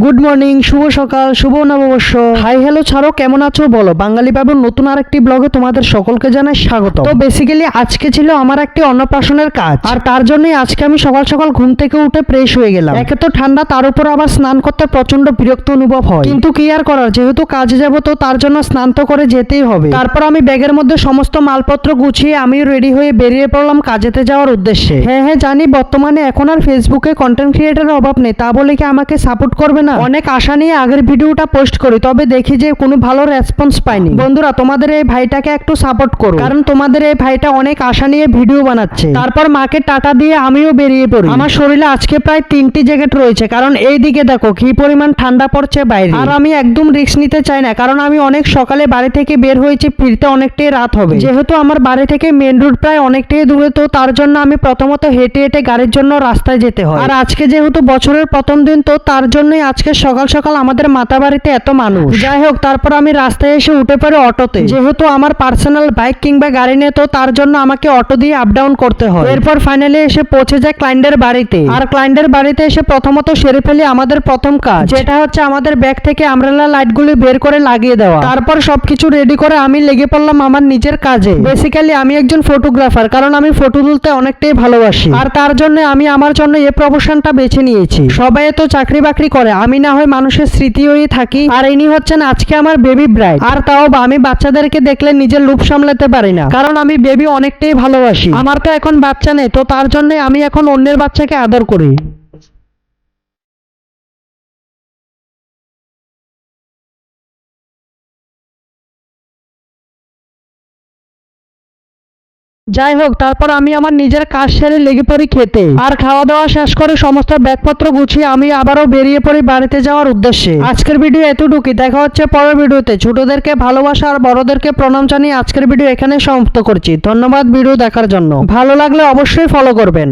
Good morning, শুভ সকাল, শুভ নববর্ষ। Hi hello ছাড়ো, কেমন আছো বলো। বাঙালি বাবুর নতুন আরেকটি ব্লগে তোমাদের সকলকে জানাই স্বাগত। তো বেসিক্যালি আজকে ছিল আমার একটি অন্নপ্রাশনের কাজ, আর তার জন্যই আজকে আমি সকাল সকাল ঘুম থেকে উঠে ফ্রেশ হয়ে গেলাম। একে তো ঠান্ডা, তার উপর আবার স্নান করতে প্রচন্ড বিরক্ত অনুভব হয়, কিন্তু কি আর করার, যেহেতু কাজে যাবো তো তার জন্য স্নান তো করে যেতেই হবে। তারপর আমি ব্যাগের মধ্যে সমস্ত মালপত্র গুছিয়ে আমিও রেডি হয়ে বেরিয়ে পড়লাম কাজেতে যাওয়ার উদ্দেশ্যে। হ্যাঁ জানি বর্তমানে এখন আর ফেসবুকে কন্টেন্ট ক্রিয়েটারের অভাব নেই, তা বলে কি আমাকে সাপোর্ট করবে না। অনেক আশা নিয়ে আগের ভিডিওটা পোস্ট করি, তবে দেখি যে কোনো ভালো রেসপন্স পাইনি। বন্ধুরা, তোমাদের এই ভাইটাকে একটু সাপোর্ট করো, কারণ তোমাদের এই ভাইটা অনেক আশা নিয়ে ভিডিও বানাচ্ছে। তারপর মাকে টাটা দিয়ে আমিও বেরিয়ে পড়ি। আমার শরীরে আজকে প্রায় 3টি জ্যাকেট রয়েছে, কারণ এই দিকে দেখো কি পরিমাণ ঠান্ডা পড়ছে বাইরে। আর আমি একদম রিস্ক নিতে চাই না, কারণ আমি অনেক সকালে বাড়ি থেকে বের হয়েছি, ফিরতে অনেকটাই রাত হবে। যেহেতু আমার বাড়ি থেকে মেন রোড প্রায় অনেকটাই দূরে, তো তার জন্য আমি প্রথমত হেঁটে হেঁটে গাড়ির জন্য রাস্তায় যেতে হয়। আর আজকে যেহেতু বছরের প্রথম দিন, তো তার জন্যই আজকে সকাল সকাল আমাদের মাতা বাড়িতে এত মানুষ। যাই হোক, তারপর আমি রাস্তায় এসে উঠে পড়ি অটোতে। যেহেতু আমার পার্সোনাল বাইক কিংবা গাড়ি নেই, তো তার জন্য আমাকে অটো দিয়ে আপ ডাউন করতে হয়। এরপর ফাইনালি এসে পৌঁছে যায় ক্লায়েন্টের বাড়িতে। আর ক্লায়েন্টের বাড়িতে এসে প্রথমত সেরে ফেলি আমাদের প্রথম কাজ, যেটা হচ্ছে আমাদের ব্যাগ থেকে আমব্রেলা লাইটগুলি বের করে লাগিয়ে দেওয়া। তারপর সবকিছু রেডি করে আমি লেগে পড়লাম আমার নিজের কাজে। বেসিক্যালি আমি একজন ফটোগ্রাফার, কারণ আমি ফটো তুলতে অনেকটাই ভালোবাসি, আর তার জন্য আমি আমার জন্য এই প্রফেশনটা বেছে নিয়েছি। সবাই তো চাকরি বাকরি করে, আমি না হয় মানুষের স্মৃতি হয়ে থাকি। আর ইনি হচ্ছেন আজকে আমার বেবি ব্রাইড। আর তাও আমি বাচ্চাদেরকে দেখলে নিজের লুপ সামলাতে পারি না, কারণ আমি বেবি অনেকটাই ভালোবাসি। আমার তো এখন বাচ্চা নেই, তো তার জন্য আমি এখন অন্যের বাচ্চাকে আদর করি। যাই হোক, তারপর আমি আমার নিজের কাজ সেরে লেগে পড়ি খেতে। আর খাওয়া দাওয়া শেষ করে সমস্ত ব্যাগপত্র গুছিয়ে আমি আবারও বেরিয়ে পড়ি বাড়িতে যাওয়ার উদ্দেশ্যে। আজকের ভিডিও এতটুকুই, দেখা হচ্ছে পরের ভিডিওতে। ছোটদেরকে ভালোবাসা আর বড়দেরকে প্রণাম জানিয়ে আজকের ভিডিও এখানে সমাপ্ত করছি। ধন্যবাদ ভিডিও দেখার জন্য। ভালো লাগলে অবশ্যই ফলো করবেন।